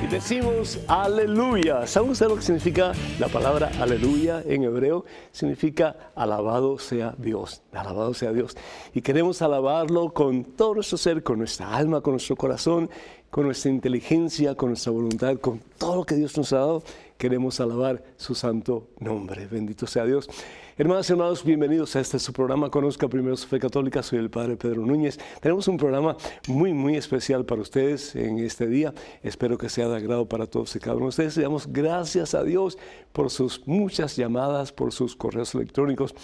Decimos aleluya. ¿Saben ustedes lo que significa la palabra aleluya en hebreo? Significa alabado sea Dios, alabado sea Dios. Y queremos alabarlo con todo nuestro ser, con nuestra alma, con nuestro corazón, con nuestra inteligencia, con nuestra voluntad, con todo lo que Dios nos ha dado. Queremos alabar su santo nombre. Bendito sea Dios. Hermanas y hermanos, bienvenidos a este su programa Conozca Primero su Fe Católica. Soy el Padre Pedro Núñez. Tenemos un programa muy especial para ustedes en este día. Espero que sea de agrado para todos y cada uno de ustedes. Le damos gracias a Dios por sus muchas llamadas, por sus correos electrónicos,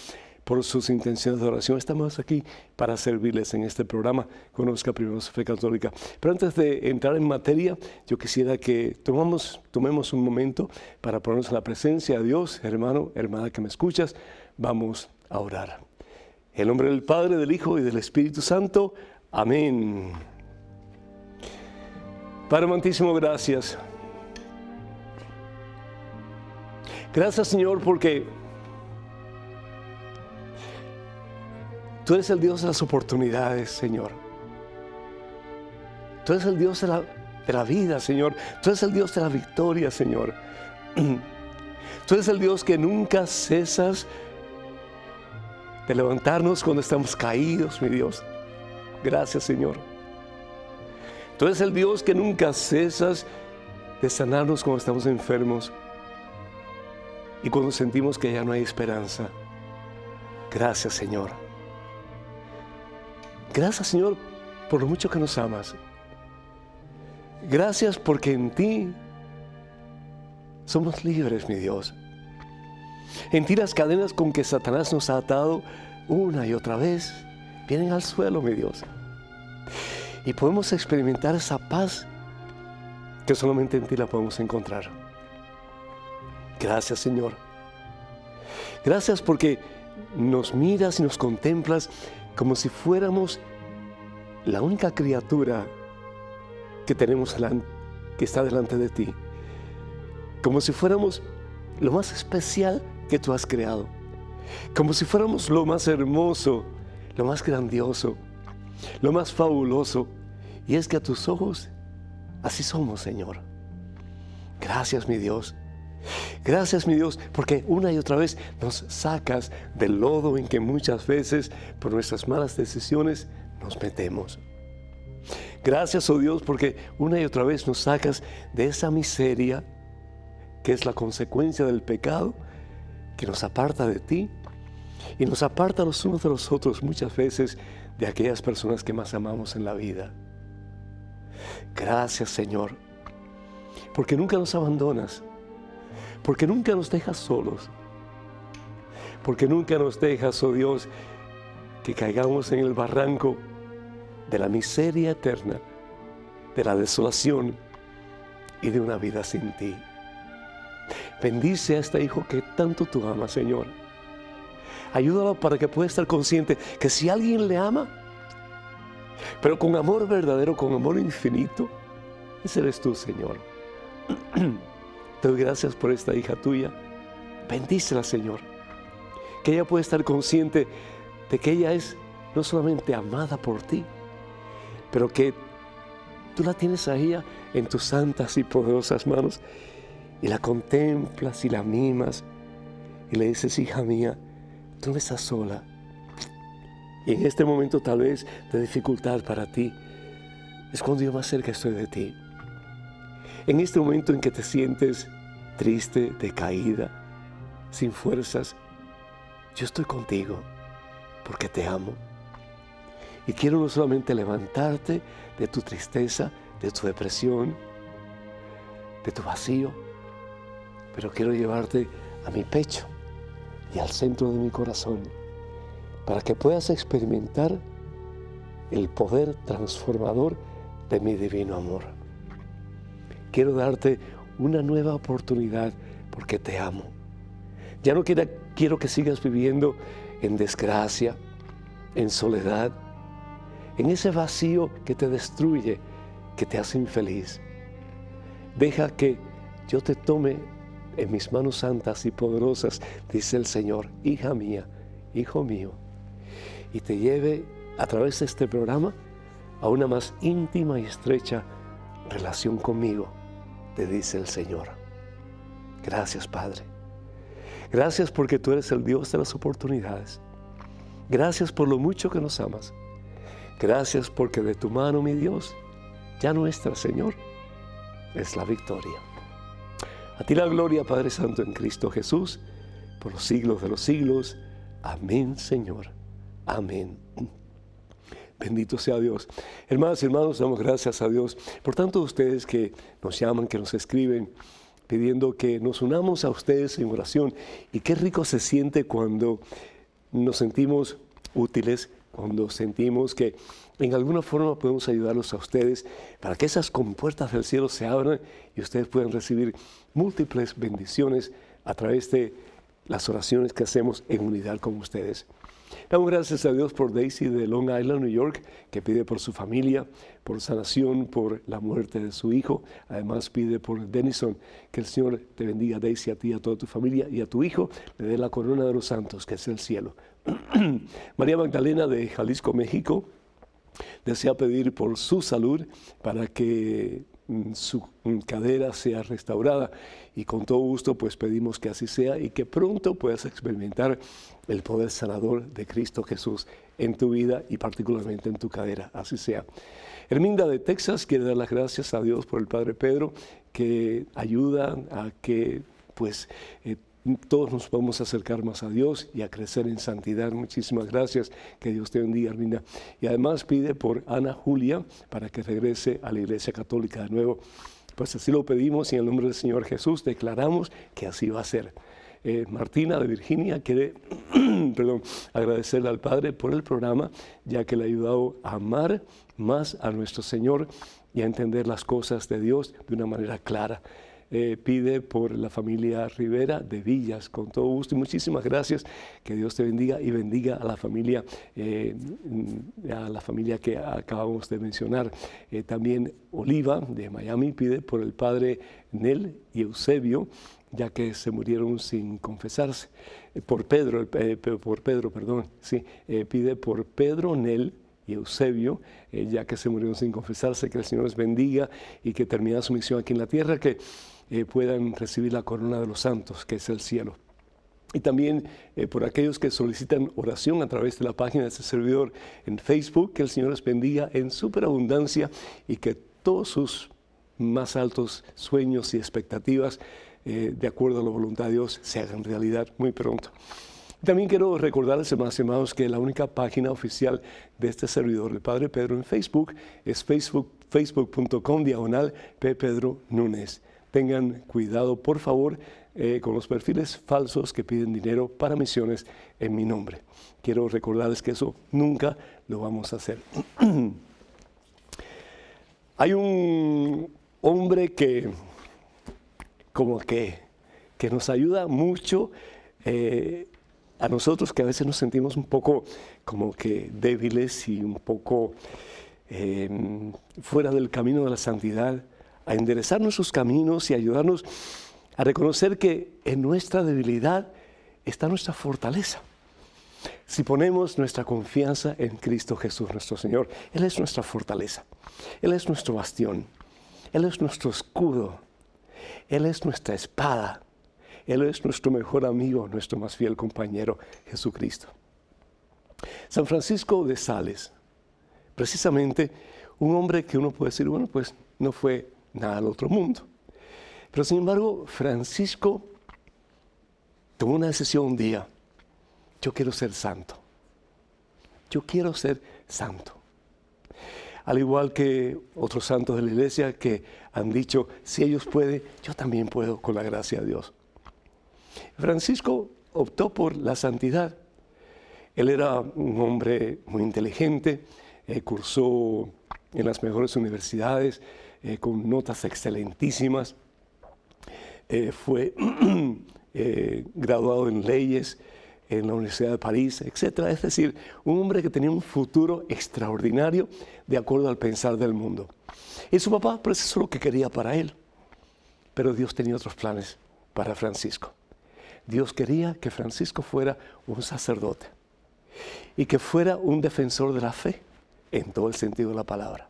por sus intenciones de oración. Estamos aquí para servirles en este programa Conozca Primero su Fe Católica. Pero antes de entrar en materia, yo quisiera que tomemos un momento para ponernos en la presencia de Dios. Hermano, hermana que me escuchas, vamos a orar. En el nombre del Padre, del Hijo y del Espíritu Santo. Amén. Padre amantísimo, gracias. Gracias, Señor, porque tú eres el Dios de las oportunidades, Señor. Tú eres el Dios de la vida, Señor. Tú eres el Dios de la victoria, Señor. Tú eres el Dios que nunca cesas de levantarnos cuando estamos caídos, mi Dios. Gracias, Señor. Tú eres el Dios que nunca cesas de sanarnos cuando estamos enfermos y cuando sentimos que ya no hay esperanza. Gracias, Señor. Gracias, Señor, por lo mucho que nos amas. Gracias porque en ti somos libres, mi Dios. En ti las cadenas con que Satanás nos ha atado una y otra vez vienen al suelo, mi Dios. Y podemos experimentar esa paz que solamente en ti la podemos encontrar. Gracias, Señor. Gracias porque nos miras y nos contemplas como si fuéramos la única criatura que tenemos que está delante de ti. Como si fuéramos lo más especial que tú has creado. Como si fuéramos lo más hermoso, lo más grandioso, lo más fabuloso. Y es que a tus ojos así somos, Señor. Gracias, mi Dios. Gracias, mi Dios, porque una y otra vez nos sacas del lodo en que muchas veces por nuestras malas decisiones nos metemos. Gracias, oh Dios, porque una y otra vez nos sacas de esa miseria que es la consecuencia del pecado que nos aparta de ti y nos aparta los unos de los otros muchas veces de aquellas personas que más amamos en la vida. Gracias, Señor, porque nunca nos abandonas. Porque nunca nos dejas solos. Porque nunca nos dejas, oh Dios, que caigamos en el barranco de la miseria eterna, de la desolación y de una vida sin ti. Bendice a este hijo que tanto tú amas, Señor. Ayúdalo para que pueda estar consciente que si alguien le ama, pero con amor verdadero, con amor infinito, ese eres tú, Señor. Te doy gracias por esta hija tuya. Bendícela, Señor. Que ella pueda estar consciente de que ella es no solamente amada por ti, pero que tú la tienes a ella en tus santas y poderosas manos y la contemplas y la mimas y le dices, hija mía, tú no estás sola. Y en este momento tal vez de dificultad para ti, es cuando yo más cerca estoy de ti. En este momento en que te sientes triste, decaída, sin fuerzas, yo estoy contigo porque te amo. Y quiero no solamente levantarte de tu tristeza, de tu depresión, de tu vacío, pero quiero llevarte a mi pecho y al centro de mi corazón para que puedas experimentar el poder transformador de mi divino amor. Quiero darte una nueva oportunidad porque te amo. Ya no quiero quiero que sigas viviendo en desgracia, en soledad, en ese vacío que te destruye, que te hace infeliz. Deja que yo te tome en mis manos santas y poderosas, dice el Señor, hija mía, hijo mío, y te lleve a través de este programa a una más íntima y estrecha relación conmigo, te dice el Señor. Gracias, Padre. Gracias porque tú eres el Dios de las oportunidades. Gracias por lo mucho que nos amas. Gracias porque de tu mano, mi Dios, ya nuestra, Señor, es la victoria. A ti la gloria, Padre Santo, en Cristo Jesús, por los siglos de los siglos. Amén, Señor. Amén. Bendito sea Dios. Hermanas y hermanos, damos gracias a Dios por tantos de ustedes que nos llaman, que nos escriben, pidiendo que nos unamos a ustedes en oración. Y qué rico se siente cuando nos sentimos útiles, cuando sentimos que en alguna forma podemos ayudarlos a ustedes para que esas compuertas del cielo se abran y ustedes puedan recibir múltiples bendiciones a través de las oraciones que hacemos en unidad con ustedes. Damos gracias a Dios por Daisy de Long Island, New York, que pide por su familia, por sanación, por la muerte de su hijo. Además pide por Denison, que el Señor te bendiga, Daisy, a ti, a toda tu familia y a tu hijo, le dé la corona de los santos, que es el cielo. María Magdalena de Jalisco, México, desea pedir por su salud para que su cadera sea restaurada, y con todo gusto pues pedimos que así sea y que pronto puedas experimentar el poder sanador de Cristo Jesús en tu vida y particularmente en tu cadera, así sea. Herminda de Texas quiere dar las gracias a Dios por el Padre Pedro, que ayuda a que pues todos nos podemos acercar más a Dios y a crecer en santidad. Muchísimas gracias, que Dios te bendiga, Arminda. Y además pide por Ana Julia para que regrese a la Iglesia Católica de nuevo. Pues así lo pedimos y en el nombre del Señor Jesús declaramos que así va a ser. Martina de Virginia quiere agradecerle al Padre por el programa, ya que le ha ayudado a amar más a nuestro Señor y a entender las cosas de Dios de una manera clara. Pide por la familia Rivera de Villas, con todo gusto y muchísimas gracias, que Dios te bendiga y bendiga a la familia que acabamos de mencionar. También Oliva de Miami pide por el padre Nel y Eusebio, ya que se murieron sin confesarse. Por Pedro, pide por Pedro, Nel y Eusebio, ya que se murieron sin confesarse, que el Señor les bendiga y que termine su misión aquí en la tierra, que puedan recibir la corona de los santos, que es el cielo. Y también por aquellos que solicitan oración a través de la página de este servidor en Facebook, que el Señor les bendiga en superabundancia y que todos sus más altos sueños y expectativas, de acuerdo a la voluntad de Dios, se hagan realidad muy pronto. También quiero recordarles, hermanos y hermanos, que la única página oficial de este servidor, el Padre Pedro, en Facebook, es facebook.com/ppedronúñez. Tengan cuidado, por favor, con los perfiles falsos que piden dinero para misiones en mi nombre. Quiero recordarles que eso nunca lo vamos a hacer. Hay un hombre que nos ayuda mucho a nosotros, que a veces nos sentimos un poco como que débiles y un poco fuera del camino de la santidad, a enderezar nuestros caminos y ayudarnos a reconocer que en nuestra debilidad está nuestra fortaleza. Si ponemos nuestra confianza en Cristo Jesús, nuestro Señor, Él es nuestra fortaleza, Él es nuestro bastión, Él es nuestro escudo, Él es nuestra espada, Él es nuestro mejor amigo, nuestro más fiel compañero, Jesucristo. San Francisco de Sales, precisamente un hombre que uno puede decir, bueno, pues no fue nada del otro mundo. Pero sin embargo, Francisco tomó una decisión un día: yo quiero ser santo. Yo quiero ser santo. Al igual que otros santos de la iglesia que han dicho, si ellos pueden, yo también puedo con la gracia de Dios. Francisco optó por la santidad. Él era un hombre muy inteligente, cursó en las mejores universidades, con notas excelentísimas. Fue graduado en leyes en la Universidad de París, etc. Es decir, un hombre que tenía un futuro extraordinario de acuerdo al pensar del mundo. Y su papá, pues eso es lo que quería para él. Pero Dios tenía otros planes para Francisco. Dios quería que Francisco fuera un sacerdote y que fuera un defensor de la fe en todo el sentido de la palabra.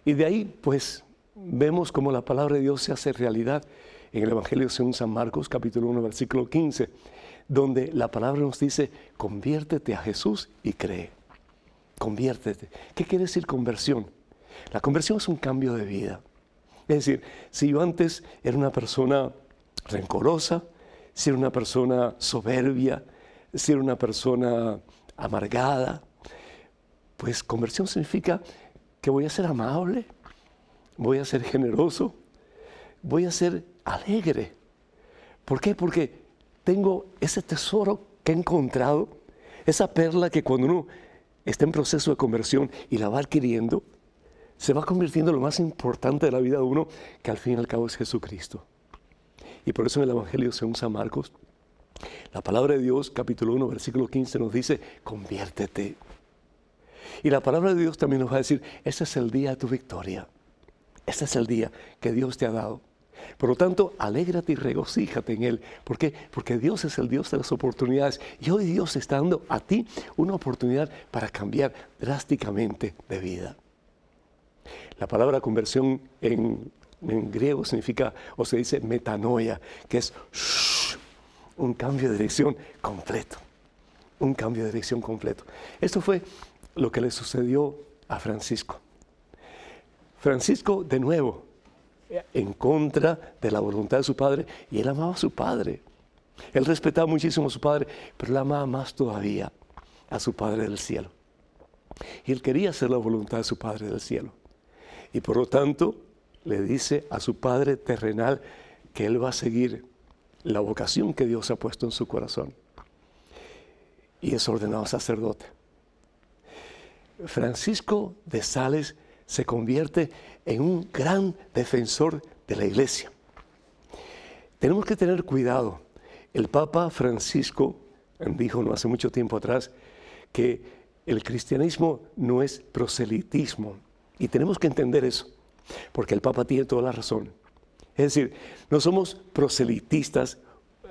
Y de ahí, pues, vemos cómo la palabra de Dios se hace realidad en el Evangelio según San Marcos, capítulo 1, versículo 15, donde la palabra nos dice, conviértete a Jesús y cree. Conviértete. ¿Qué quiere decir conversión? La conversión es un cambio de vida. Es decir, si yo antes era una persona rencorosa, si era una persona soberbia, si era una persona amargada, pues conversión significa que voy a ser amable, voy a ser generoso, voy a ser alegre. ¿Por qué? Porque tengo ese tesoro que he encontrado, esa perla que cuando uno está en proceso de conversión y la va adquiriendo, se va convirtiendo en lo más importante de la vida de uno, que al fin y al cabo es Jesucristo. Y por eso en el Evangelio según San Marcos, la palabra de Dios, capítulo 1, versículo 15, nos dice, conviértete. Y la palabra de Dios también nos va a decir, este es el día de tu victoria. Este es el día que Dios te ha dado. Por lo tanto, alégrate y regocíjate en Él. ¿Por qué? Porque Dios es el Dios de las oportunidades. Y hoy Dios está dando a ti una oportunidad para cambiar drásticamente de vida. La palabra conversión en griego significa, o se dice metanoia, que es un cambio de dirección completo. Un cambio de dirección completo. Esto fue lo que le sucedió a Francisco. Francisco, de nuevo, en contra de la voluntad de su padre, y él amaba a su padre. Él respetaba muchísimo a su padre, pero él amaba más todavía a su Padre del cielo. Y él quería hacer la voluntad de su Padre del cielo. Y por lo tanto, le dice a su padre terrenal que él va a seguir la vocación que Dios ha puesto en su corazón. Y es ordenado sacerdote. Francisco de Sales se convierte en un gran defensor de la Iglesia. Tenemos que tener cuidado. El Papa Francisco dijo no hace mucho tiempo atrás que el cristianismo no es proselitismo. Y tenemos que entender eso, porque el Papa tiene toda la razón. Es decir, no somos proselitistas.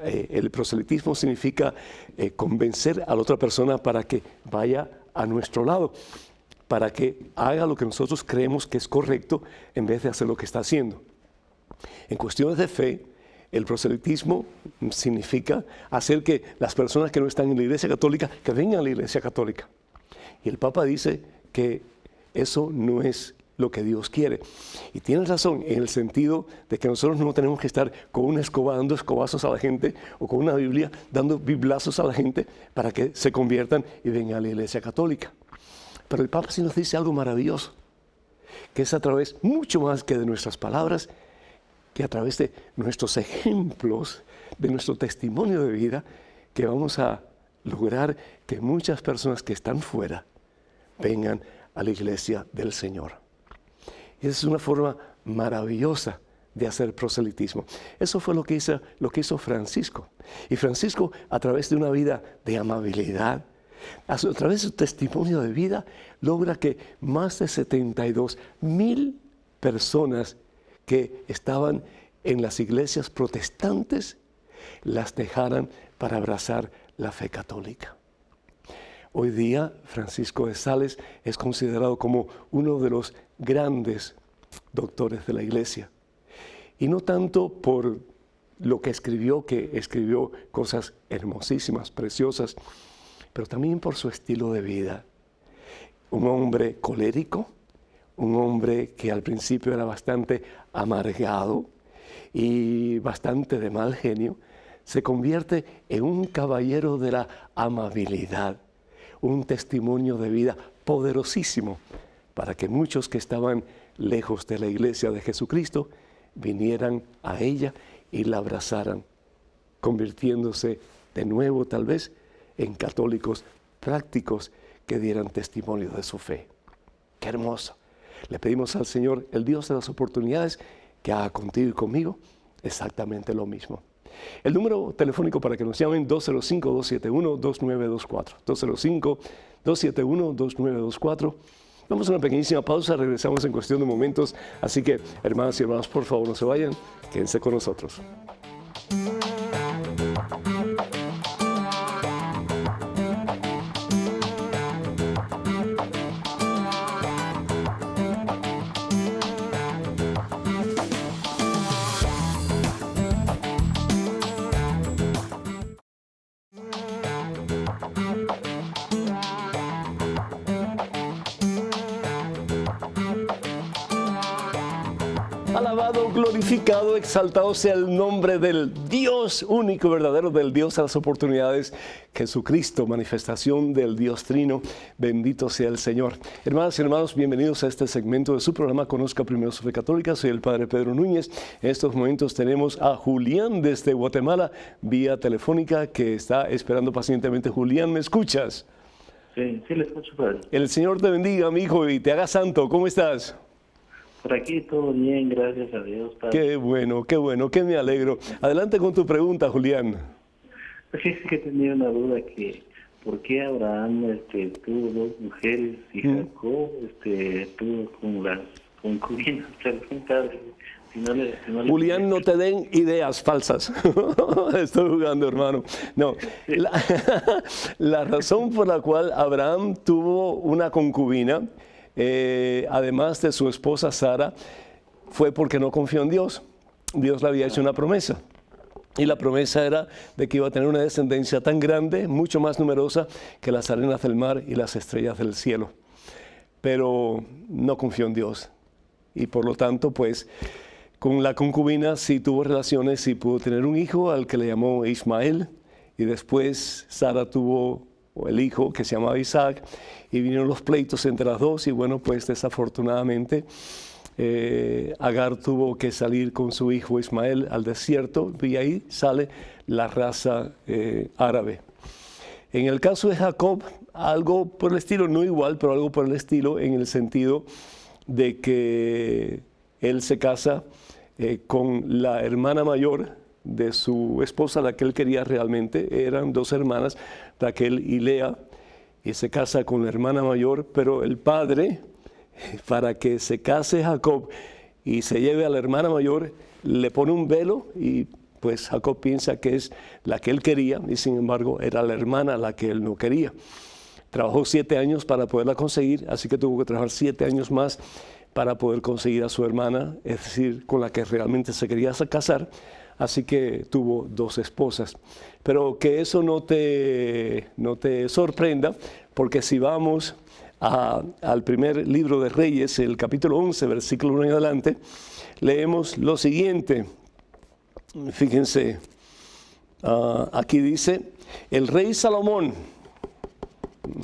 El proselitismo significa convencer a la otra persona para que vaya a nuestro lado, para que haga lo que nosotros creemos que es correcto en vez de hacer lo que está haciendo. En cuestiones de fe, el proselitismo significa hacer que las personas que no están en la Iglesia Católica, que vengan a la Iglesia Católica. Y el Papa dice que eso no es lo que Dios quiere. Y tiene razón en el sentido de que nosotros no tenemos que estar con una escoba dando escobazos a la gente o con una Biblia dando biblazos a la gente para que se conviertan y vengan a la Iglesia Católica. Pero el Papa sí nos dice algo maravilloso, que es a través, mucho más que de nuestras palabras, que a través de nuestros ejemplos, de nuestro testimonio de vida, que vamos a lograr que muchas personas que están fuera vengan a la iglesia del Señor. Y esa es una forma maravillosa de hacer proselitismo. Eso fue lo que hizo Francisco. Y Francisco, a través de una vida de amabilidad, a través de su testimonio de vida, logra que más de 72,000 personas que estaban en las iglesias protestantes las dejaran para abrazar la fe católica. Hoy día, Francisco de Sales es considerado como uno de los grandes doctores de la Iglesia. Y no tanto por lo que escribió cosas hermosísimas, preciosas, pero también por su estilo de vida. Un hombre colérico, un hombre que al principio era bastante amargado y bastante de mal genio, se convierte en un caballero de la amabilidad, un testimonio de vida poderosísimo para que muchos que estaban lejos de la iglesia de Jesucristo vinieran a ella y la abrazaran, convirtiéndose de nuevo tal vez en católicos prácticos que dieran testimonio de su fe. ¡Qué hermoso! Le pedimos al Señor, el Dios de las oportunidades, que haga contigo y conmigo exactamente lo mismo. El número telefónico para que nos llamen 205-271-2924. 205-271-2924. Vamos a una pequeñísima pausa, regresamos en cuestión de momentos. Así que, hermanas y hermanos, por favor, no se vayan, quédense con nosotros. Alabado, glorificado, exaltado sea el nombre del Dios único, verdadero, del Dios a las oportunidades, Jesucristo, manifestación del Dios Trino. Bendito sea el Señor. Hermanas y hermanos, bienvenidos a este segmento de su programa Conozca Primero su Fe Católica. Soy el Padre Pedro Núñez. En estos momentos tenemos a Julián desde Guatemala, vía telefónica, que está esperando pacientemente. Julián, ¿me escuchas? Sí, le escucho, Padre. El Señor te bendiga, mi hijo, y te haga santo. ¿Cómo estás? Por aquí todo bien, gracias a Dios, Padre. Qué bueno, que me alegro. Adelante con tu pregunta, Julián. Fíjese que tenía una duda que ¿por qué Abraham tuvo dos mujeres y Jacob tuvo con las concubinas? Padre, Julián, no te den ideas falsas. Estoy jugando, hermano. No, la razón por la cual Abraham tuvo una concubina, además de su esposa Sara, fue porque no confió en Dios. Dios le había hecho una promesa. Y la promesa era de que iba a tener una descendencia tan grande, mucho más numerosa, que las arenas del mar y las estrellas del cielo. Pero no confió en Dios. Y por lo tanto, pues, con la concubina sí tuvo relaciones y pudo tener un hijo al que le llamó Ismael. Y después Sara tuvo el hijo que se llamaba Isaac. Y vinieron los pleitos entre las dos. Y bueno, pues desafortunadamente Agar tuvo que salir con su hijo Ismael al desierto. Y ahí sale la raza árabe. En el caso de Jacob, algo por el estilo, no igual, pero algo por el estilo, en el sentido de que él se casa con la hermana mayor de su esposa, la que él quería realmente. Eran dos hermanas, Raquel y Lea, y se casa con la hermana mayor, pero el padre, para que se case Jacob y se lleve a la hermana mayor, le pone un velo y pues Jacob piensa que es la que él quería y sin embargo era la hermana la que él no quería. Trabajó 7 años para poderla conseguir, así que tuvo que trabajar 7 años más para poder conseguir a su hermana, es decir, con la que realmente se quería casar. Así que tuvo 2 esposas. Pero que eso no te sorprenda, porque si vamos al primer libro de Reyes, el capítulo 11, versículo 1 en adelante, leemos lo siguiente. Fíjense, aquí dice, el rey Salomón,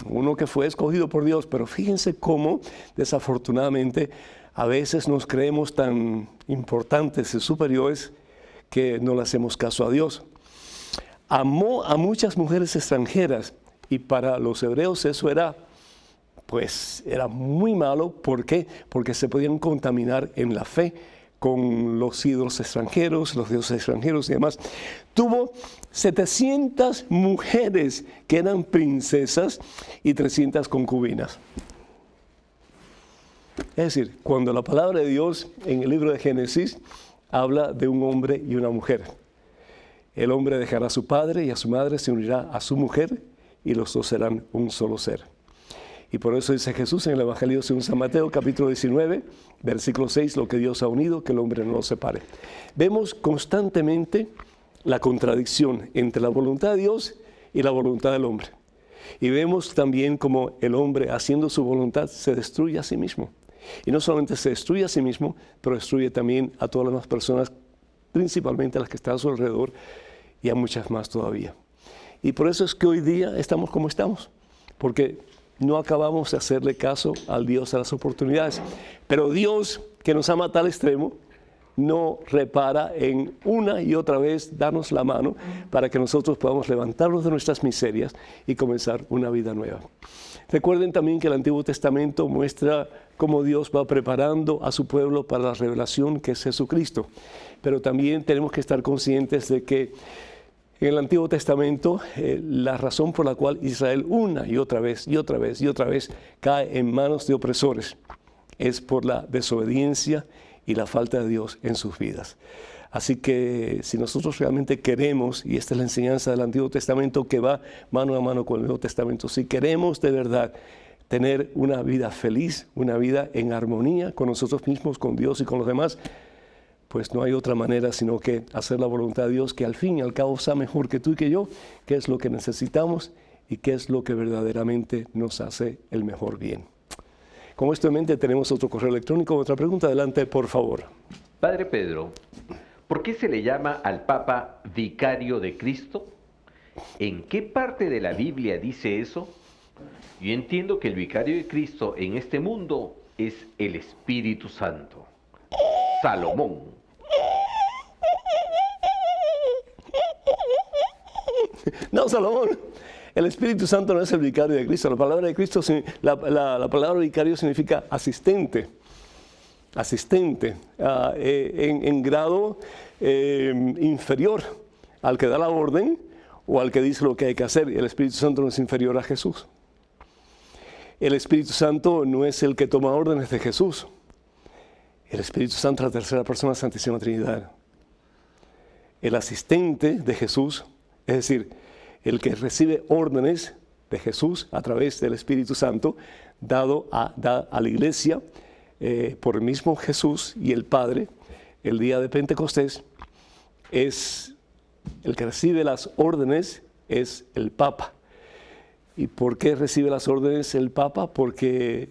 uno que fue escogido por Dios, pero fíjense cómo desafortunadamente a veces nos creemos tan importantes y superiores que no le hacemos caso a Dios. Amó a muchas mujeres extranjeras y para los hebreos eso era muy malo. ¿Por qué? Porque se podían contaminar en la fe con los ídolos extranjeros, los dioses extranjeros y demás. Tuvo 700 mujeres que eran princesas y 300 concubinas. Es decir, cuando la palabra de Dios en el libro de Génesis habla de un hombre y una mujer. El hombre dejará a su padre y a su madre, se unirá a su mujer y los dos serán un solo ser. Y por eso dice Jesús en el Evangelio según San Mateo, capítulo 19, versículo 6, lo que Dios ha unido, que el hombre no lo separe. Vemos constantemente la contradicción entre la voluntad de Dios y la voluntad del hombre. Y vemos también como el hombre, haciendo su voluntad, se destruye a sí mismo. Y no solamente se destruye a sí mismo, pero destruye también a todas las demás personas, principalmente a las que están a su alrededor y a muchas más todavía. Y por eso es que hoy día estamos como estamos, porque no acabamos de hacerle caso al Dios a las oportunidades. Pero Dios, que nos ama a tal extremo, no repara en una y otra vez darnos la mano para que nosotros podamos levantarnos de nuestras miserias y comenzar una vida nueva. Recuerden también que el Antiguo Testamento muestra cómo Dios va preparando a su pueblo para la revelación que es Jesucristo. Pero también tenemos que estar conscientes de que en el Antiguo Testamento la razón por la cual Israel una y otra vez cae en manos de opresores es por la desobediencia y la falta de Dios en sus vidas. Así que si nosotros realmente queremos, y esta es la enseñanza del Antiguo Testamento que va mano a mano con el Nuevo Testamento, si queremos de verdad tener una vida feliz, una vida en armonía con nosotros mismos, con Dios y con los demás, pues no hay otra manera sino que hacer la voluntad de Dios, que al fin y al cabo sabe mejor que tú y que yo qué es lo que necesitamos y qué es lo que verdaderamente nos hace el mejor bien. Con esto en mente tenemos otro correo electrónico, otra pregunta, adelante por favor. Padre Pedro, ¿por qué se le llama al Papa vicario de Cristo? ¿En qué parte de la Biblia dice eso? Yo entiendo que el vicario de Cristo en este mundo es el Espíritu Santo. Salomón. No, Salomón, el Espíritu Santo no es el vicario de Cristo. La palabra de Cristo, la palabra vicario significa asistente. Asistente en grado inferior al que da la orden o al que dice lo que hay que hacer. El Espíritu Santo no es inferior a Jesús. El Espíritu Santo no es el que toma órdenes de Jesús. El Espíritu Santo es la tercera persona de la Santísima Trinidad. El asistente de Jesús, es decir, el que recibe órdenes de Jesús a través del Espíritu Santo, dado a la iglesia por el mismo Jesús y el Padre, el día de Pentecostés, es el que recibe las órdenes, es el Papa. ¿Y por qué recibe las órdenes el Papa? Porque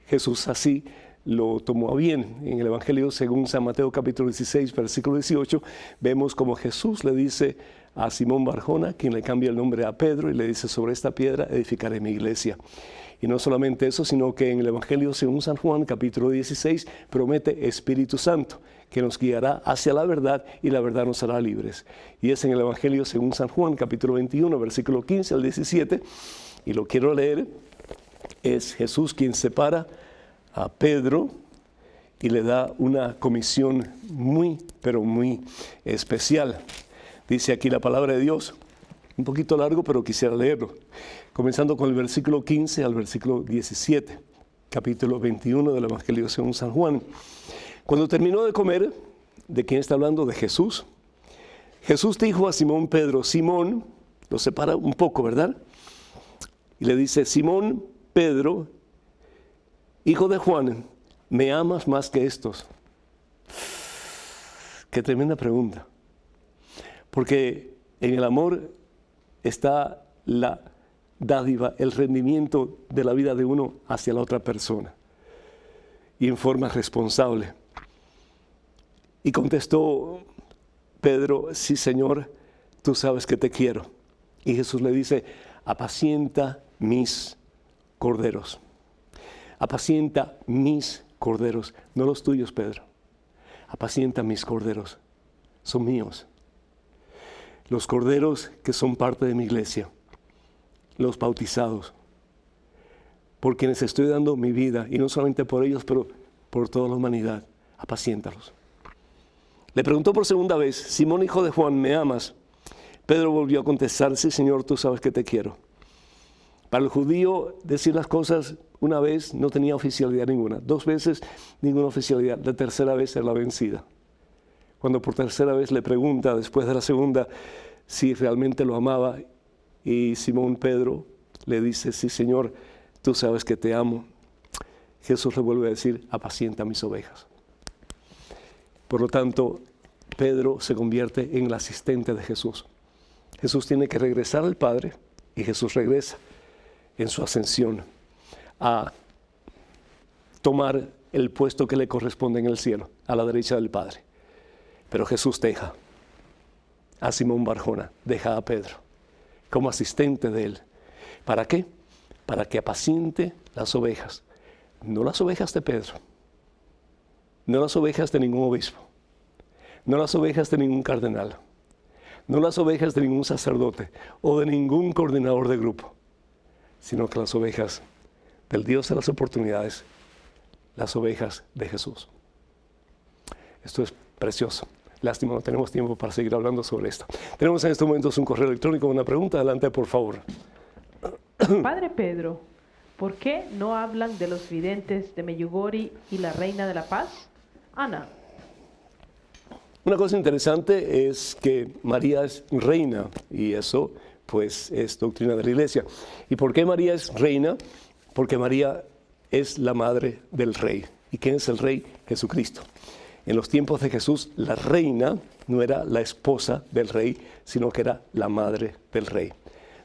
Jesús así lo tomó a bien. En el Evangelio según San Mateo capítulo 16, versículo 18, vemos como Jesús le dice a Simón Barjona, quien le cambia el nombre a Pedro, y le dice: sobre esta piedra edificaré mi iglesia. Y no solamente eso, sino que en el Evangelio según San Juan capítulo 16 promete Espíritu Santo, que nos guiará hacia la verdad y la verdad nos hará libres. Y es en el Evangelio según San Juan capítulo 21, versículo 15 al 17, y lo quiero leer, es Jesús quien separa a Pedro y le da una comisión muy, pero muy especial. Dice aquí la palabra de Dios, un poquito largo, pero quisiera leerlo. Comenzando con el versículo 15 al versículo 17, capítulo 21 del Evangelio según San Juan. Cuando terminó de comer, ¿de quién está hablando? De Jesús. Jesús dijo a Simón Pedro, Simón, lo separa un poco, ¿verdad? Y le dice: Simón Pedro, hijo de Juan, ¿me amas más que estos? Qué tremenda pregunta. Porque en el amor está la dádiva, el rendimiento de la vida de uno hacia la otra persona, y en forma responsable. Y contestó Pedro: sí, Señor, tú sabes que te quiero. Y Jesús le dice: apacienta mis corderos. Apacienta mis corderos, no los tuyos, Pedro. Apacienta mis corderos, son míos. Los corderos que son parte de mi iglesia, los bautizados, por quienes estoy dando mi vida, y no solamente por ellos, pero por toda la humanidad. Apaciéntalos. Le preguntó por segunda vez: Simón, hijo de Juan, ¿me amas? Pedro volvió a contestar: sí, Señor, tú sabes que te quiero. Para el judío, decir las cosas una vez no tenía oficialidad ninguna. Dos veces, ninguna oficialidad. La tercera vez era la vencida. Cuando por tercera vez le pregunta, después de la segunda, si realmente lo amaba, y Simón Pedro le dice: sí, Señor, tú sabes que te amo. Jesús le vuelve a decir: apacienta mis ovejas. Por lo tanto, Pedro se convierte en el asistente de Jesús. Jesús tiene que regresar al Padre, y Jesús regresa en su ascensión a tomar el puesto que le corresponde en el cielo, a la derecha del Padre. Pero Jesús deja a Simón Barjona, deja a Pedro como asistente de él. ¿Para qué? Para que apaciente las ovejas. No las ovejas de Pedro, no las ovejas de ningún obispo, no las ovejas de ningún cardenal, no las ovejas de ningún sacerdote o de ningún coordinador de grupo, sino que las ovejas del Dios de las oportunidades, las ovejas de Jesús. Esto es precioso. Lástima, no tenemos tiempo para seguir hablando sobre esto. Tenemos en estos momentos un correo electrónico, una pregunta. Adelante, por favor. Padre Pedro, ¿por qué no hablan de los videntes de Medjugorje y la Reina de la Paz? Ana. Una cosa interesante es que María es reina y eso pues es doctrina de la Iglesia. ¿Y por qué María es reina? Porque María es la madre del rey. ¿Y quién es el rey? Jesucristo. En los tiempos de Jesús, la reina no era la esposa del rey, sino que era la madre del rey.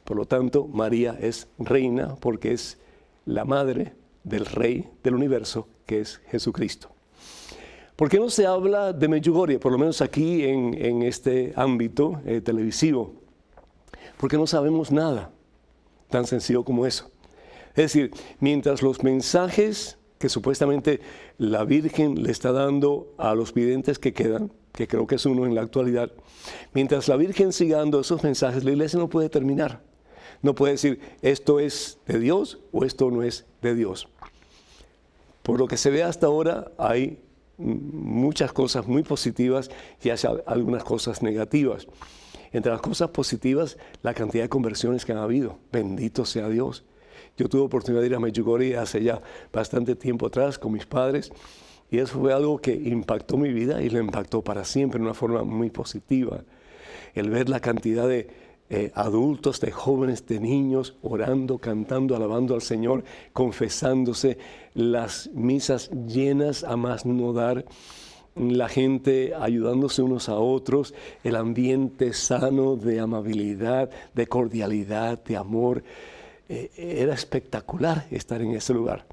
Por lo tanto, María es reina porque es la madre del rey del universo, que es Jesucristo. ¿Por qué no se habla de Medjugorje, por lo menos aquí en este ámbito televisivo? Porque no sabemos nada tan sencillo como eso. Es decir, mientras los mensajes que supuestamente la Virgen le está dando a los videntes que quedan, que creo que es uno en la actualidad, mientras la Virgen siga dando esos mensajes, la Iglesia no puede terminar. No puede decir, esto es de Dios o esto no es de Dios. Por lo que se ve hasta ahora, hay muchas cosas muy positivas y hay algunas cosas negativas. Entre las cosas positivas, la cantidad de conversiones que han habido. Bendito sea Dios. Yo tuve oportunidad de ir a Medjugorje hace ya bastante tiempo atrás con mis padres y eso fue algo que impactó mi vida y lo impactó para siempre de una forma muy positiva. El ver la cantidad de adultos, de jóvenes, de niños orando, cantando, alabando al Señor, confesándose, las misas llenas a más no dar, la gente ayudándose unos a otros, el ambiente sano de amabilidad, de cordialidad, de amor. Era espectacular estar en ese lugar.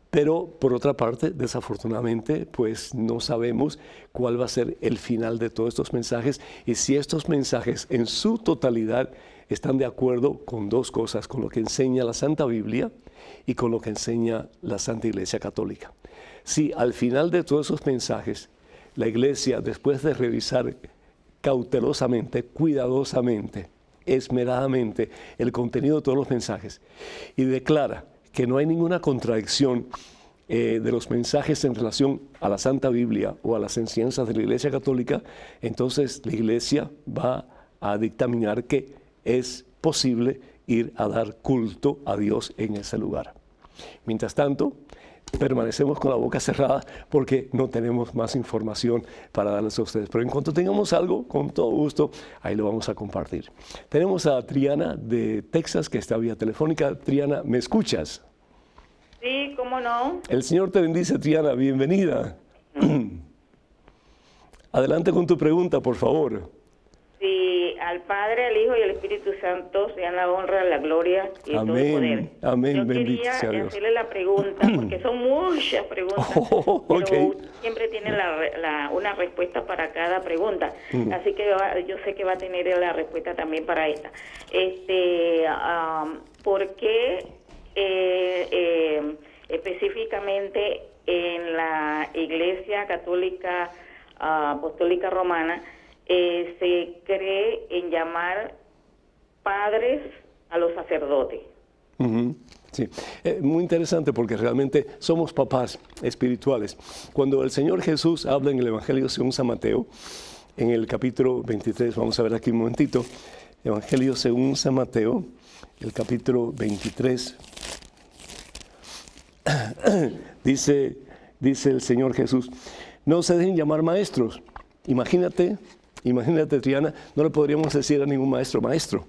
Pero por otra parte, desafortunadamente, pues no sabemos cuál va a ser el final de todos estos mensajes y si estos mensajes en su totalidad están de acuerdo con dos cosas, con lo que enseña la Santa Biblia y con lo que enseña la Santa Iglesia Católica. Si al final de todos esos mensajes, la Iglesia, después de revisar cautelosamente, cuidadosamente, esmeradamente el contenido de todos los mensajes y declara que no hay ninguna contradicción de los mensajes en relación a la Santa Biblia o a las enseñanzas de la Iglesia Católica, entonces la Iglesia va a dictaminar que es posible ir a dar culto a Dios en ese lugar. Mientras tanto, permanecemos con la boca cerrada porque no tenemos más información para darles a ustedes. Pero en cuanto tengamos algo, con todo gusto, ahí lo vamos a compartir. Tenemos a Triana de Texas, que está vía telefónica. Triana, ¿me escuchas? Sí, ¿cómo no? El Señor te bendice, Triana. Bienvenida. Adelante con tu pregunta, por favor. Sí, al Padre, al Hijo y al Espíritu Santo sean la honra, la gloria y todo el poder. Amén. Yo Bendito sea quería Dios. hacerle la pregunta, porque son muchas preguntas, pero siempre tiene una respuesta para cada pregunta. Así que yo sé que va a tener la respuesta también para esta. ¿Por qué específicamente en la Iglesia Católica Apostólica Romana se cree en llamar padres a los sacerdotes? Sí, muy interesante porque realmente somos papás espirituales. Cuando el Señor Jesús habla en el Evangelio según San Mateo, en el capítulo 23, vamos a ver aquí un momentito, Evangelio según San Mateo, el capítulo 23, dice el Señor Jesús, no se dejen llamar maestros. Imagínate, Triana, no le podríamos decir a ningún maestro, maestro.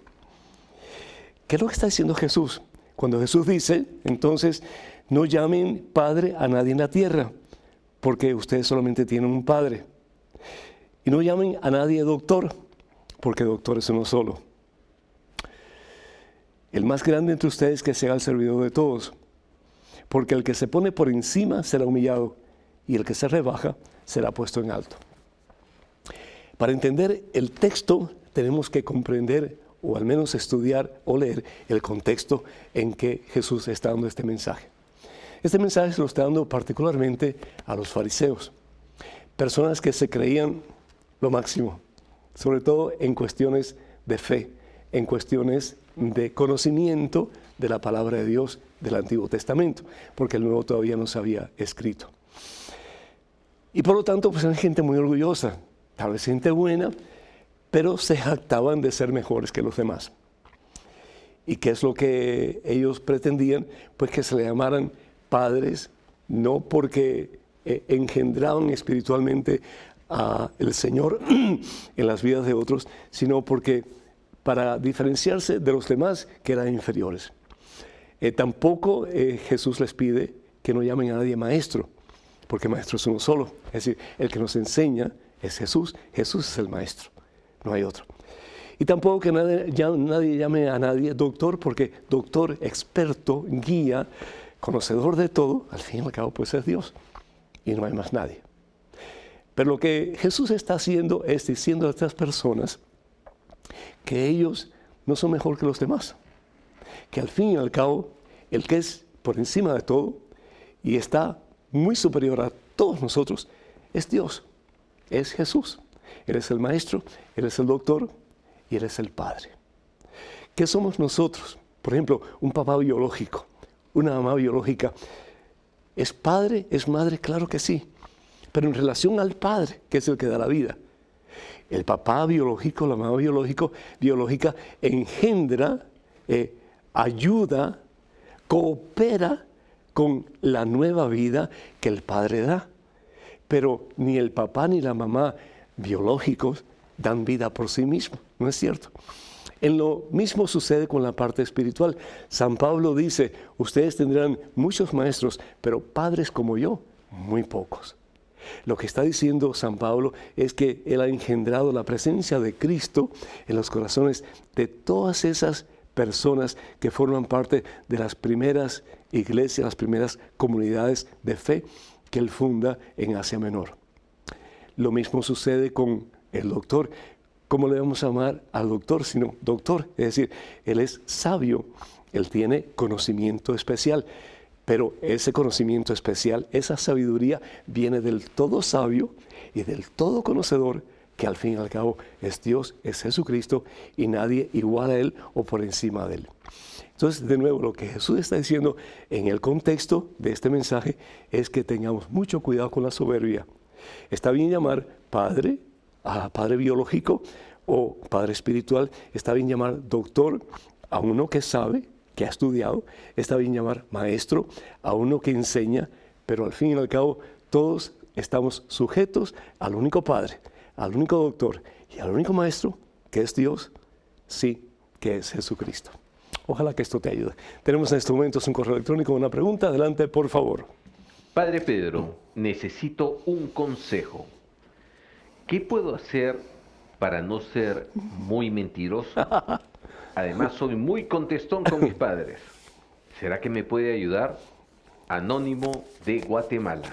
¿Qué es lo que está diciendo Jesús? Cuando Jesús dice, entonces, no llamen padre a nadie en la tierra, porque ustedes solamente tienen un padre. Y no llamen a nadie doctor, porque doctor es uno solo. El más grande entre ustedes que sea el servidor de todos, porque el que se pone por encima será humillado, y el que se rebaja será puesto en alto. Para entender el texto tenemos que comprender o al menos estudiar o leer el contexto en que Jesús está dando este mensaje. Este mensaje se lo está dando particularmente a los fariseos, personas que se creían lo máximo, sobre todo en cuestiones de fe, en cuestiones de conocimiento de la palabra de Dios del Antiguo Testamento, porque el Nuevo todavía no se había escrito. Y por lo tanto, pues eran gente muy orgullosa, tal vez gente buena, pero se jactaban de ser mejores que los demás. ¿Y qué es lo que ellos pretendían? Pues que se le llamaran padres, no porque engendraban espiritualmente al Señor en las vidas de otros, sino porque para diferenciarse de los demás que eran inferiores. Tampoco Jesús les pide que no llamen a nadie maestro, porque maestro es uno solo. Es decir, el que nos enseña es Jesús. Jesús es el maestro, no hay otro. Y tampoco que nadie llame a nadie doctor, porque doctor, experto, guía, conocedor de todo, al fin y al cabo pues es Dios y no hay más nadie. Pero lo que Jesús está haciendo es diciendo a estas personas que ellos no son mejor que los demás, que al fin y al cabo el que es por encima de todo y está muy superior a todos nosotros es Dios, es Jesús. Él es el maestro, Él es el doctor y Él es el Padre. ¿Qué somos nosotros? Por ejemplo, un papá biológico, una mamá biológica. ¿Es padre? ¿Es madre? Claro que sí. Pero en relación al Padre, que es el que da la vida. El papá biológico, la mamá biológica engendra, ayuda, coopera con la nueva vida que el Padre da. Pero ni el papá ni la mamá biológicos dan vida por sí mismos, ¿no es cierto? En lo mismo sucede con la parte espiritual. San Pablo dice, ustedes tendrán muchos maestros, pero padres como yo, muy pocos. Lo que está diciendo San Pablo es que Él ha engendrado la presencia de Cristo en los corazones de todas esas personas que forman parte de las primeras iglesias, las primeras comunidades de fe que Él funda en Asia Menor. Lo mismo sucede con el doctor. ¿Cómo le vamos a llamar al doctor sino doctor? Es decir, Él es sabio, Él tiene conocimiento especial. Pero ese conocimiento especial, esa sabiduría, viene del todo sabio y del todo conocedor, que al fin y al cabo es Dios, es Jesucristo, y nadie igual a Él o por encima de Él. Entonces, de nuevo, lo que Jesús está diciendo en el contexto de este mensaje es que tengamos mucho cuidado con la soberbia. Está bien llamar padre a padre biológico o padre espiritual, está bien llamar doctor a uno que sabe, que ha estudiado, está bien llamar maestro a uno que enseña, pero al fin y al cabo todos estamos sujetos al único Padre, al único doctor y al único maestro, que es Dios, sí, que es Jesucristo. Ojalá que esto te ayude. Tenemos en estos momentos un correo electrónico, una pregunta. Adelante, por favor. Padre Pedro, necesito un consejo. ¿Qué puedo hacer para no ser muy mentiroso? Además, soy muy contestón con mis padres. ¿Será que me puede ayudar? Anónimo de Guatemala.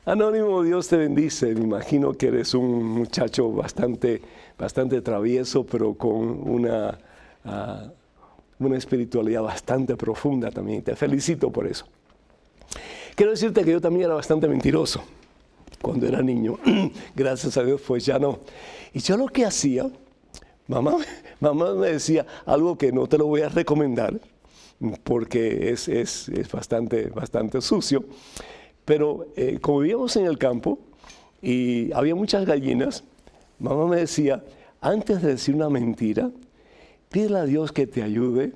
Anónimo, Dios te bendice. Me imagino que eres un muchacho bastante travieso, pero con una espiritualidad bastante profunda también. Te felicito por eso. Quiero decirte que yo también era bastante mentiroso cuando era niño. Gracias a Dios, pues ya no. Y yo lo que hacía... Mamá me decía algo que no te lo voy a recomendar porque es bastante sucio, pero como vivíamos en el campo y había muchas gallinas, mamá me decía, antes de decir una mentira, pídele a Dios que te ayude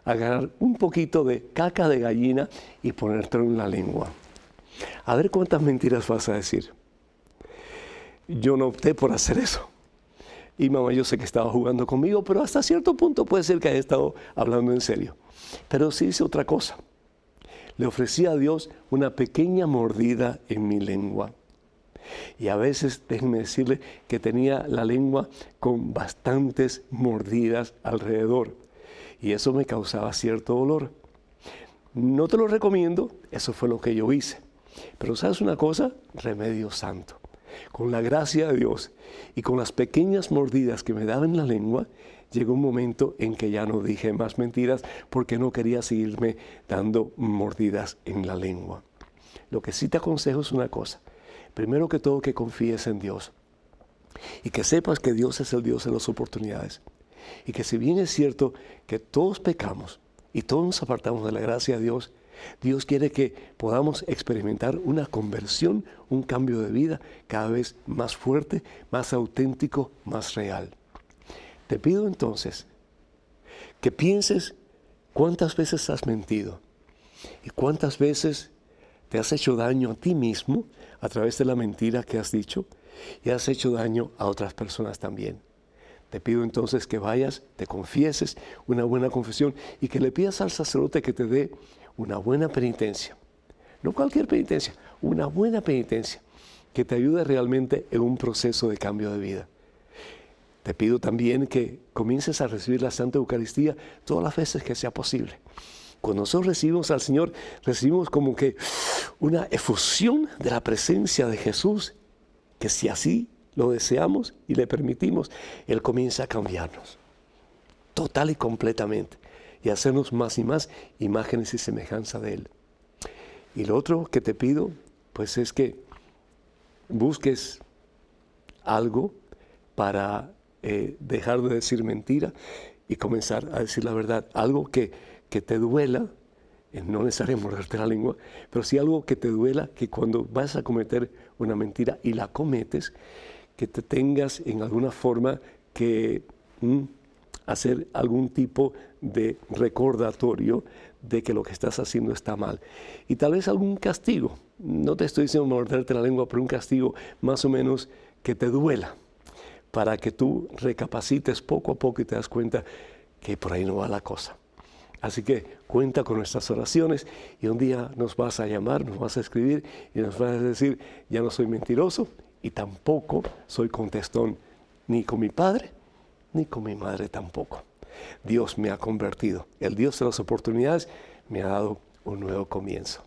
a agarrar un poquito de caca de gallina y ponértelo en la lengua. A ver cuántas mentiras vas a decir. Yo no opté por hacer eso. Y mamá, yo sé que estaba jugando conmigo, pero hasta cierto punto puede ser que haya estado hablando en serio. Pero sí hice otra cosa. Le ofrecí a Dios una pequeña mordida en mi lengua. Y a veces, déjenme decirle, que tenía la lengua con bastantes mordidas alrededor. Y eso me causaba cierto dolor. No te lo recomiendo, eso fue lo que yo hice. Pero ¿sabes una cosa? Remedio santo. Con la gracia de Dios y con las pequeñas mordidas que me daba en la lengua, llegó un momento en que ya no dije más mentiras porque no quería seguirme dando mordidas en la lengua. Lo que sí te aconsejo es una cosa. primero que todo que confíes en Dios y que sepas que Dios es el Dios de las oportunidades y que si bien es cierto que todos pecamos y todos nos apartamos de la gracia de Dios, Dios quiere que podamos experimentar una conversión, un cambio de vida cada vez más fuerte, más auténtico, más real. Te pido entonces que pienses cuántas veces has mentido y cuántas veces te has hecho daño a ti mismo a través de la mentira que has dicho y has hecho daño a otras personas también. Te pido entonces que vayas, te confieses una buena confesión y que le pidas al sacerdote que te dé una buena penitencia. No cualquier penitencia, una buena penitencia que te ayude realmente en un proceso de cambio de vida. Te pido también que comiences a recibir la Santa Eucaristía todas las veces que sea posible. Cuando nosotros recibimos al Señor, recibimos como que una efusión de la presencia de Jesús, que si así lo deseamos y le permitimos, Él comienza a cambiarnos total y completamente y a hacernos más y más imágenes y semejanza de Él. Y lo otro que te pido, pues es que busques algo para dejar de decir mentira y comenzar a decir la verdad. Algo que te duela, no necesariamente morderte la lengua, pero sí algo que te duela, que cuando vas a cometer una mentira y la cometes, que te tengas en alguna forma que hacer algún tipo de recordatorio de que lo que estás haciendo está mal. Y tal vez algún castigo, no te estoy diciendo morderte la lengua, pero un castigo más o menos que te duela, para que tú recapacites poco a poco y te das cuenta que por ahí no va la cosa. Así que cuenta con nuestras oraciones y un día nos vas a llamar, nos vas a escribir y nos vas a decir, ya no soy mentiroso y tampoco soy contestón ni con mi padre ni con mi madre tampoco. Dios me ha convertido. El Dios de las oportunidades me ha dado un nuevo comienzo.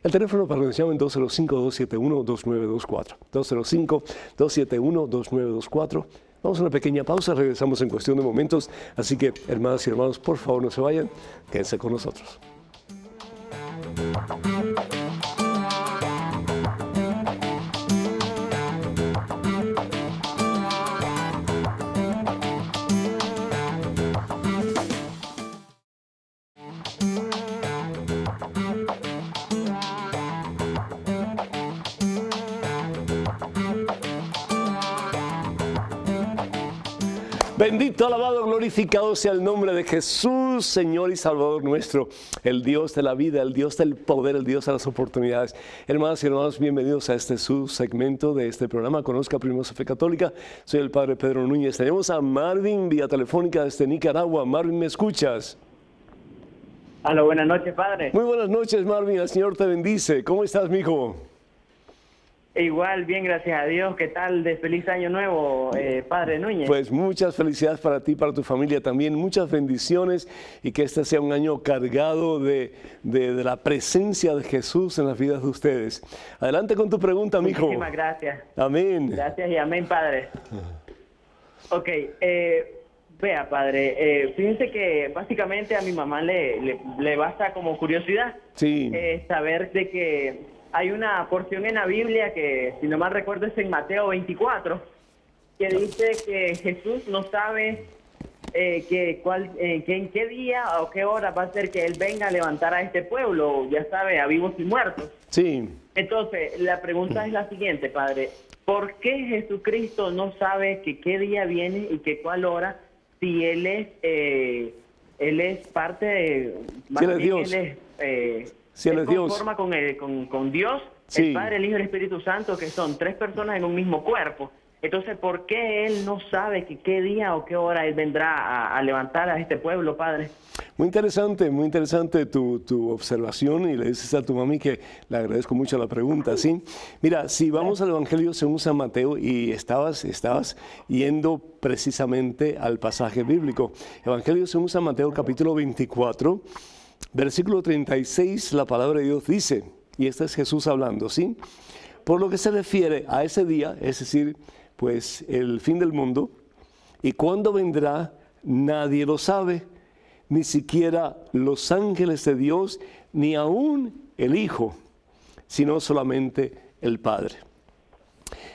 El teléfono para que nos llamen 205-271-2924. 205-271-2924. Vamos a una pequeña pausa, regresamos en cuestión de momentos. Así que, hermanas y hermanos, por favor no se vayan, quédense con nosotros. Bendito, alabado, glorificado sea el nombre de Jesús, Señor y Salvador nuestro, el Dios de la vida, el Dios del poder, el Dios de las oportunidades. Hermanas y hermanos, bienvenidos a este su segmento de este programa, Conozca Primero su Fe Católica. Soy el Padre Pedro Núñez. Tenemos a Marvin vía telefónica desde Nicaragua. Marvin, ¿me escuchas? Aló, buenas noches, Padre. Muy buenas noches, Marvin. El Señor te bendice. ¿Cómo estás, mijo? Igual, bien, gracias a Dios. ¿Qué tal? De feliz año nuevo, Padre Núñez. Pues muchas felicidades para ti, para tu familia también, muchas bendiciones y que este sea un año cargado de la presencia de Jesús en las vidas de ustedes. Adelante con tu pregunta, mijo. Muchísimas gracias. Amén. Gracias y amén, Padre. Ok, vea, Padre, fíjense que básicamente a mi mamá le basta como curiosidad Sí. saber de que hay una porción en la Biblia que, si no mal recuerdo, es en Mateo 24, que dice que Jesús no sabe en qué día o qué hora va a ser que Él venga a levantar a este pueblo, ya sabe, a vivos y muertos. Sí. Entonces, la pregunta es la siguiente, Padre. ¿Por qué Jesucristo no sabe que qué día viene y que cuál hora, si Él es parte de... Si Él es Dios. Si Él es Dios. Conforma con Dios, Sí. el Padre, el Hijo y el Espíritu Santo, que son tres personas en un mismo cuerpo. Entonces, ¿por qué Él no sabe que qué día o qué hora Él vendrá a levantar a este pueblo, Padre? Muy interesante tu observación y le dices a tu mami que le agradezco mucho la pregunta, ¿sí? Mira, si vamos al Evangelio según San Mateo y estabas yendo precisamente al pasaje bíblico. Evangelio según San Mateo, capítulo 24, versículo 36, la palabra de Dios dice, y este es Jesús hablando, ¿sí? Por lo que se refiere a ese día, es decir, pues el fin del mundo, y cuándo vendrá, nadie lo sabe, ni siquiera los ángeles de Dios, ni aún el Hijo, sino solamente el Padre.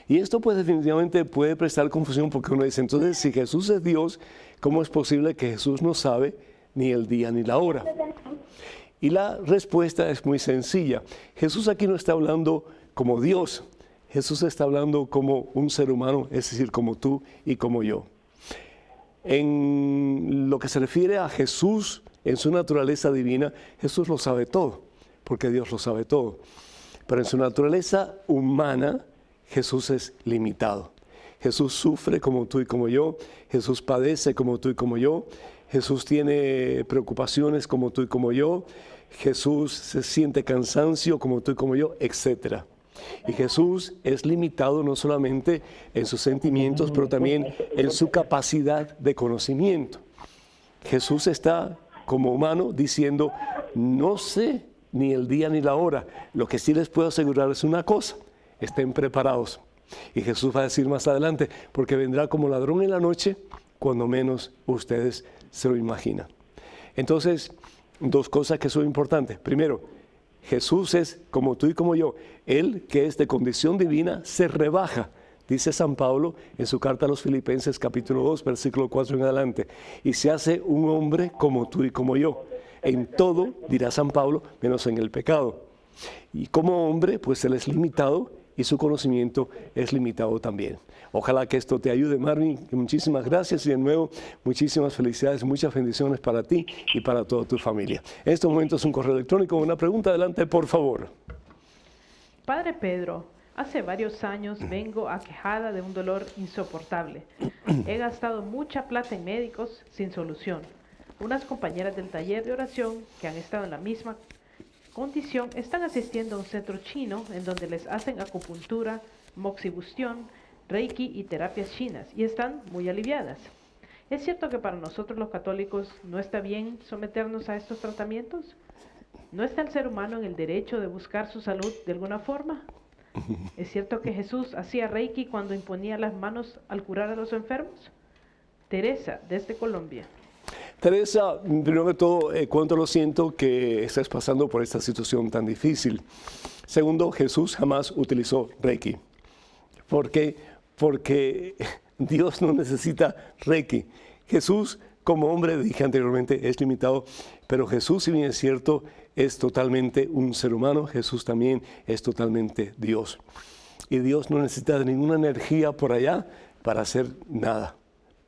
Y esto pues definitivamente puede prestar confusión porque uno dice, entonces si Jesús es Dios, ¿cómo es posible que Jesús no sabe ni el día ni la hora? Y la respuesta es muy sencilla. Jesús aquí no está hablando como Dios, Jesús está hablando como un ser humano, es decir, como tú y como yo. En lo que se refiere a Jesús, en su naturaleza divina, Jesús lo sabe todo, porque Dios lo sabe todo. Pero en su naturaleza humana, Jesús es limitado. Jesús sufre como tú y como yo, Jesús padece como tú y como yo, Jesús tiene preocupaciones como tú y como yo, Jesús se siente cansancio como tú y como yo, etc. Y Jesús es limitado no solamente en sus sentimientos, pero también en su capacidad de conocimiento. Jesús está como humano diciendo, no sé ni el día ni la hora. Lo que sí les puedo asegurar es una cosa, estén preparados. Y Jesús va a decir más adelante, porque vendrá como ladrón en la noche, cuando menos ustedes se lo imaginan. Entonces, dos cosas que son importantes. Primero, Jesús es como tú y como yo. Él, que es de condición divina, se rebaja, dice San Pablo en su carta a los Filipenses capítulo 2, versículo 4 en adelante, y se hace un hombre como tú y como yo. En todo, dirá San Pablo, menos en el pecado. Y como hombre, pues él es limitado y su conocimiento es limitado también. Ojalá que esto te ayude, Marvin. Muchísimas gracias y de nuevo muchísimas felicidades, muchas bendiciones para ti y para toda tu familia. En estos momentos un correo electrónico, una pregunta, adelante por favor. Padre Pedro, hace varios años vengo aquejada de un dolor insoportable. He gastado mucha plata en médicos sin solución. Unas compañeras del taller de oración que han estado en la misma condición están asistiendo a un centro chino en donde les hacen acupuntura, moxibustión, reiki y terapias chinas y están muy aliviadas. ¿Es cierto que para nosotros los católicos no está bien someternos a estos tratamientos? ¿No está el ser humano en el derecho de buscar su salud de alguna forma? ¿Es cierto que Jesús hacía reiki cuando imponía las manos al curar a los enfermos? Teresa, desde Colombia. Teresa, primero que todo, cuánto lo siento que estés pasando por esta situación tan difícil. Segundo, Jesús jamás utilizó Reiki. ¿Por qué? Porque Dios no necesita Reiki. Jesús, como hombre, dije anteriormente, es limitado, pero Jesús, si bien es cierto, es totalmente un ser humano. Jesús también es totalmente Dios. Y Dios no necesita de ninguna energía por allá para hacer nada,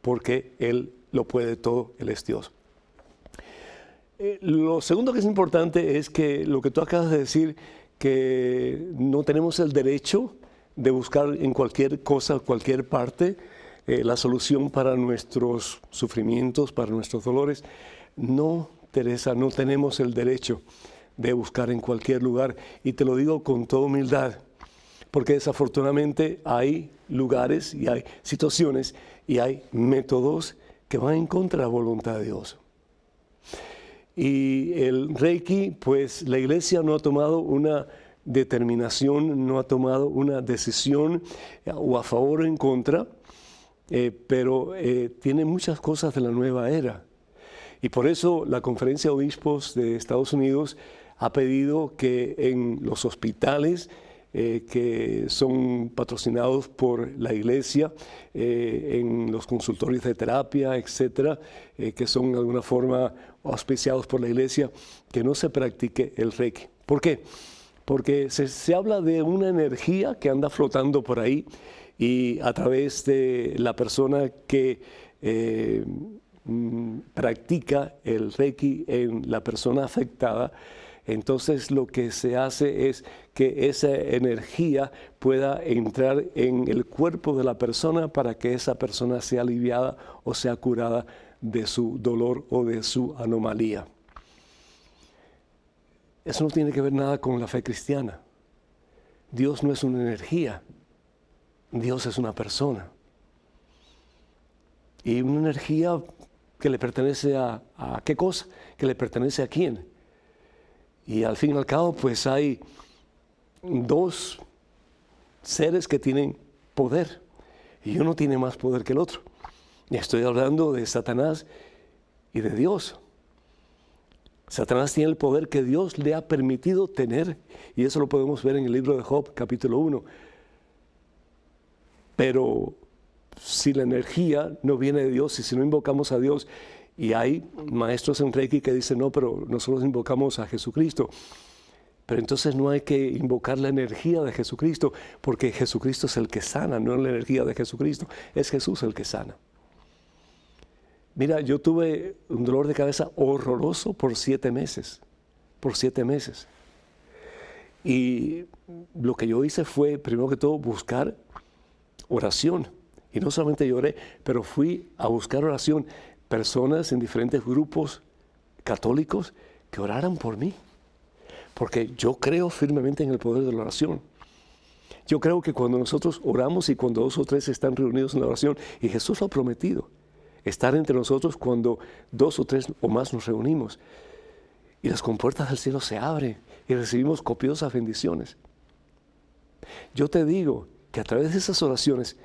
porque Él lo puede todo, Él es Dios. Lo segundo que es importante es que lo que tú acabas de decir, que no tenemos el derecho de buscar en cualquier cosa, cualquier parte, la solución para nuestros sufrimientos, para nuestros dolores. No, Teresa, no tenemos el derecho de buscar en cualquier lugar. Y te lo digo con toda humildad, porque desafortunadamente hay lugares y hay situaciones y hay métodos que van en contra de la voluntad de Dios. Y el Reiki, pues la Iglesia no ha tomado una determinación, no ha tomado una decisión o a favor o en contra, pero tiene muchas cosas de la nueva era. Y por eso la Conferencia de Obispos de Estados Unidos ha pedido que en los hospitales que son patrocinados por la Iglesia, en los consultorios de terapia, etcétera, que son de alguna forma auspiciados por la Iglesia, que no se practique el Reiki. ¿Por qué? Porque se habla de una energía que anda flotando por ahí y a través de la persona que practica el Reiki en la persona afectada, entonces lo que se hace es que esa energía pueda entrar en el cuerpo de la persona para que esa persona sea aliviada o sea curada de su dolor o de su anomalía. Eso no tiene que ver nada con la fe cristiana. Dios no es una energía, Dios es una persona. Y una energía que le pertenece a ¿qué cosa? Que le pertenece a quién. Y al fin y al cabo, pues hay dos seres que tienen poder. Y uno tiene más poder que el otro. Y estoy hablando de Satanás y de Dios. Satanás tiene el poder que Dios le ha permitido tener. Y eso lo podemos ver en el libro de Job, capítulo 1. Pero si la energía no viene de Dios y si no invocamos a Dios, y hay maestros en Reiki que dicen, no, pero nosotros invocamos a Jesucristo. Pero entonces no hay que invocar la energía de Jesucristo, porque Jesucristo es el que sana, no la energía de Jesucristo. Es Jesús el que sana. Mira, yo tuve un dolor de cabeza horroroso por 7 meses. Por 7 meses. Y lo que yo hice fue, primero que todo, buscar oración. Y no solamente lloré, pero fui a buscar oración. Personas en diferentes grupos católicos que oraran por mí. Porque yo creo firmemente en el poder de la oración. Yo creo que cuando nosotros oramos y cuando 2 o 3 están reunidos en la oración, y Jesús lo ha prometido, estar entre nosotros cuando 2 o 3 o más nos reunimos. Y las compuertas del cielo se abren y recibimos copiosas bendiciones. Yo te digo que a través de esas oraciones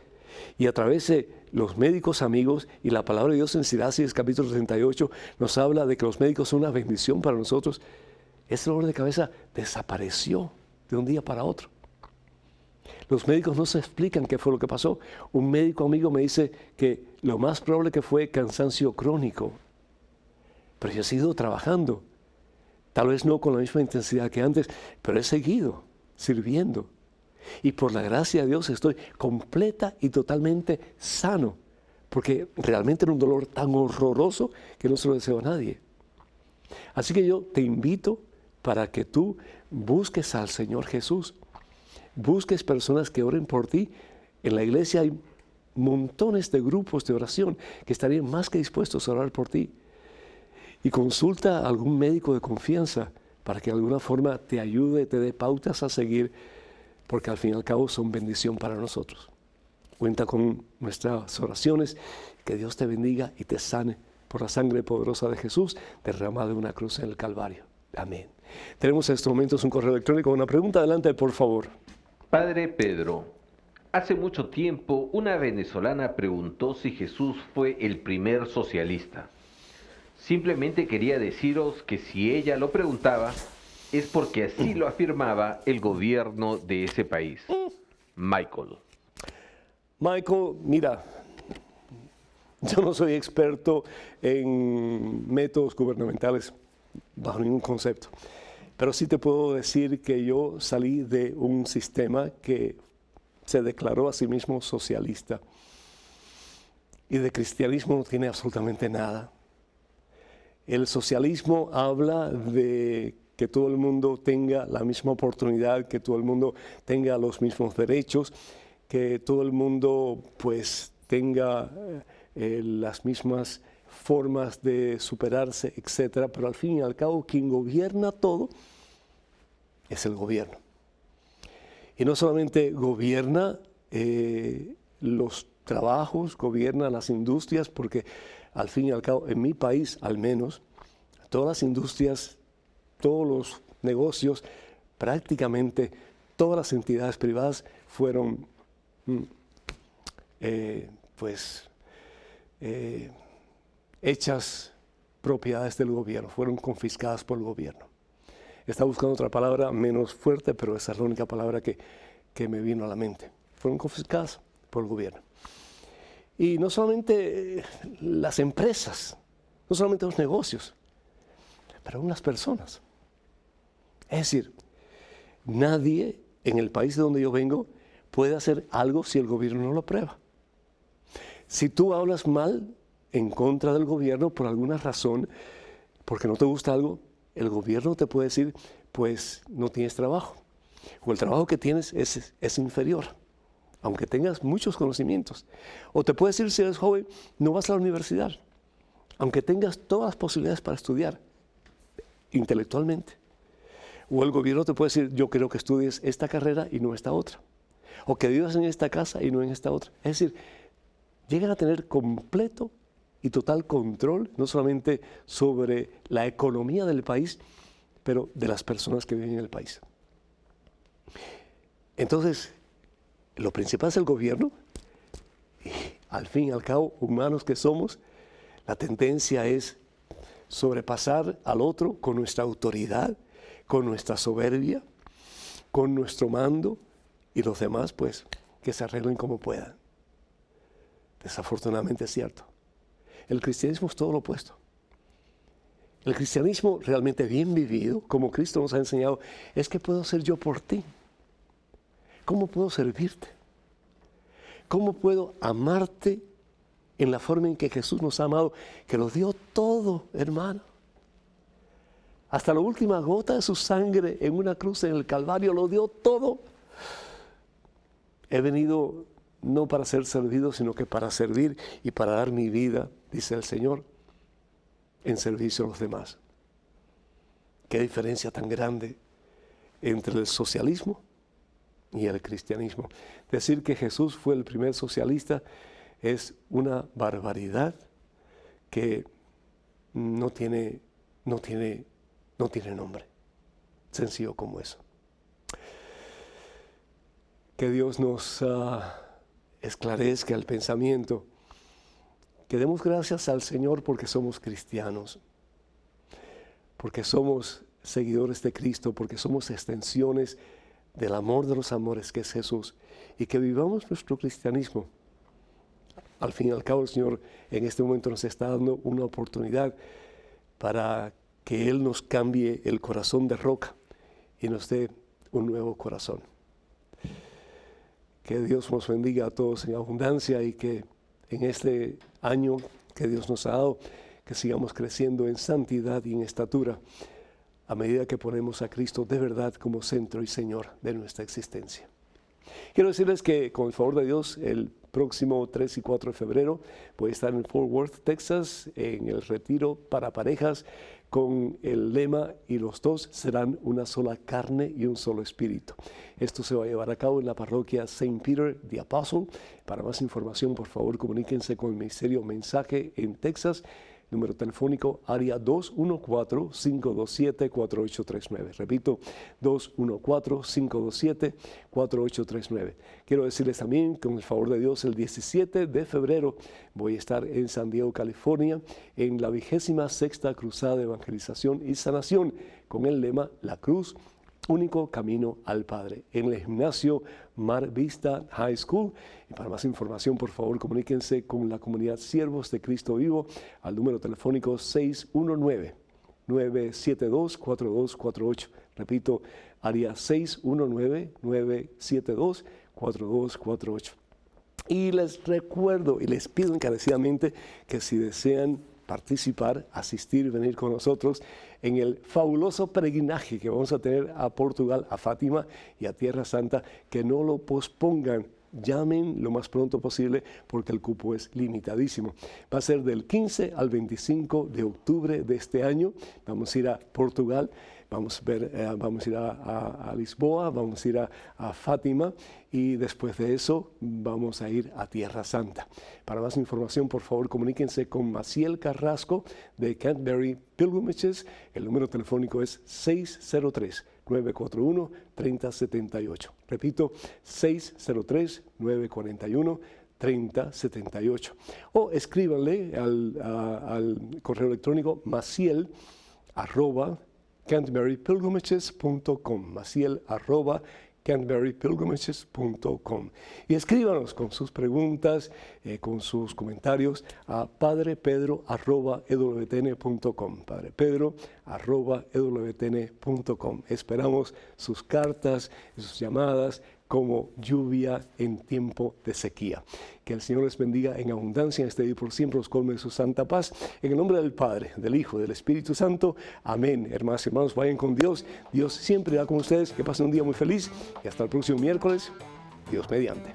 y a través de los médicos amigos y la palabra de Dios en Siracis capítulo 38 nos habla de que los médicos son una bendición para nosotros. Ese dolor de cabeza desapareció de un día para otro. Los médicos no se explican qué fue lo que pasó. Un médico amigo me dice que lo más probable que fue cansancio crónico. Pero yo he seguido trabajando. Tal vez no con la misma intensidad que antes, pero he seguido sirviendo. Y por la gracia de Dios estoy completa y totalmente sano. Porque realmente era un dolor tan horroroso que no se lo deseo a nadie. Así que yo te invito para que tú busques al Señor Jesús. Busques personas que oren por ti. En la iglesia hay montones de grupos de oración que estarían más que dispuestos a orar por ti. Y consulta a algún médico de confianza para que de alguna forma te ayude, te dé pautas a seguir, porque al fin y al cabo son bendición para nosotros. Cuenta con nuestras oraciones, que Dios te bendiga y te sane por la sangre poderosa de Jesús derramada en una cruz en el Calvario. Amén. Tenemos en estos momentos un correo electrónico con una pregunta. Adelante, por favor. Padre Pedro, hace mucho tiempo una venezolana preguntó si Jesús fue el primer socialista. Simplemente quería deciros que si ella lo preguntaba, es porque así lo afirmaba el gobierno de ese país. Michael. Michael, mira, yo no soy experto en métodos gubernamentales bajo ningún concepto, pero sí te puedo decir que yo salí de un sistema que se declaró a sí mismo socialista y de cristianismo no tiene absolutamente nada. El socialismo habla de que todo el mundo tenga la misma oportunidad, que todo el mundo tenga los mismos derechos, que todo el mundo pues tenga las mismas formas de superarse, etcétera. Pero al fin y al cabo quien gobierna todo es el gobierno. Y no solamente gobierna los trabajos, gobierna las industrias, porque al fin y al cabo, en mi país al menos, todas las industrias, todos los negocios, prácticamente todas las entidades privadas fueron hechas propiedades del gobierno, fueron confiscadas por el gobierno. Estaba buscando otra palabra menos fuerte, pero esa es la única palabra que me vino a la mente. Fueron confiscadas por el gobierno. Y no solamente las empresas, no solamente los negocios, pero unas personas. Es decir, nadie en el país de donde yo vengo puede hacer algo si el gobierno no lo aprueba. Si tú hablas mal en contra del gobierno por alguna razón, porque no te gusta algo, el gobierno te puede decir, pues no tienes trabajo, o el trabajo que tienes es inferior, aunque tengas muchos conocimientos. O te puede decir, si eres joven, no vas a la universidad, aunque tengas todas las posibilidades para estudiar intelectualmente. O el gobierno te puede decir, yo quiero que estudies esta carrera y no esta otra. O que vivas en esta casa y no en esta otra. Es decir, llegan a tener completo y total control, no solamente sobre la economía del país, pero de las personas que viven en el país. Entonces, lo principal es el gobierno, y al fin y al cabo, humanos que somos, la tendencia es sobrepasar al otro con nuestra autoridad, con nuestra soberbia, con nuestro mando, y los demás, pues, que se arreglen como puedan. Desafortunadamente es cierto. El cristianismo es todo lo opuesto. El cristianismo realmente bien vivido, como Cristo nos ha enseñado, es que puedo hacer yo por ti. ¿Cómo puedo servirte? ¿Cómo puedo amarte en la forma en que Jesús nos ha amado? Que lo dio todo, hermano. Hasta la última gota de su sangre en una cruz en el Calvario lo dio todo. He venido no para ser servido, sino que para servir y para dar mi vida, dice el Señor, en servicio a los demás. Qué diferencia tan grande entre el socialismo y el cristianismo. Decir que Jesús fue el primer socialista es una barbaridad que no tiene nombre. Sencillo como eso. Que Dios nos esclarezca el pensamiento. Que demos gracias al Señor porque somos cristianos, porque somos seguidores de Cristo, porque somos extensiones del amor de los amores que es Jesús, y que vivamos nuestro cristianismo. Al fin y al cabo, el Señor en este momento nos está dando una oportunidad para que Él nos cambie el corazón de roca y nos dé un nuevo corazón. Que Dios nos bendiga a todos en abundancia y que en este año que Dios nos ha dado, que sigamos creciendo en santidad y en estatura a medida que ponemos a Cristo de verdad como centro y Señor de nuestra existencia. Quiero decirles que con el favor de Dios, el próximo 3 y 4 de febrero voy a estar en Fort Worth, Texas, en el retiro para parejas con el lema "y los dos serán una sola carne y un solo espíritu". Esto se va a llevar a cabo en la parroquia St. Peter the Apostle. Para más información, por favor, comuníquense con el Ministerio Mensaje en Texas. Número telefónico, área 214-527-4839. Repito, 214-527-4839. Quiero decirles también, con el favor de Dios, el 17 de febrero voy a estar en San Diego, California, en la 26ª Cruzada de Evangelización y Sanación, con el lema "La Cruz, único camino al Padre", en el gimnasio Mar Vista High School. Y para más información, por favor, comuníquense con la comunidad Siervos de Cristo Vivo al número telefónico 619-972-4248. Repito, área 619-972-4248. Y les recuerdo y les pido encarecidamente que si desean participar, asistir, venir con nosotros en el fabuloso peregrinaje que vamos a tener a Portugal, a Fátima y a Tierra Santa, que no lo pospongan. Llamen lo más pronto posible porque el cupo es limitadísimo. Va a ser del 15 al 25 de octubre de este año. Vamos a ir a Portugal, vamos a ir a Lisboa, vamos a ir a Fátima y después de eso vamos a ir a Tierra Santa. Para más información, por favor, comuníquense con Maciel Carrasco de Canterbury Pilgrimages. El número telefónico es 603-941-3078. Repito, 603-941-3078. O escríbanle al correo electrónico maciel@canterburypilgrimages.com. maciel@canterburypilgrimages.com. Y escríbanos con sus preguntas, con sus comentarios a padrepedro@ewtn.com. padrepedro@ewtn.com. Esperamos sus cartas y sus llamadas como lluvia en tiempo de sequía. Que el Señor les bendiga en abundancia en este día y por siempre los colme de su santa paz. En el nombre del Padre, del Hijo, del Espíritu Santo. Amén. Hermanas y hermanos, vayan con Dios. Dios siempre irá con ustedes. Que pasen un día muy feliz y hasta el próximo miércoles. Dios mediante.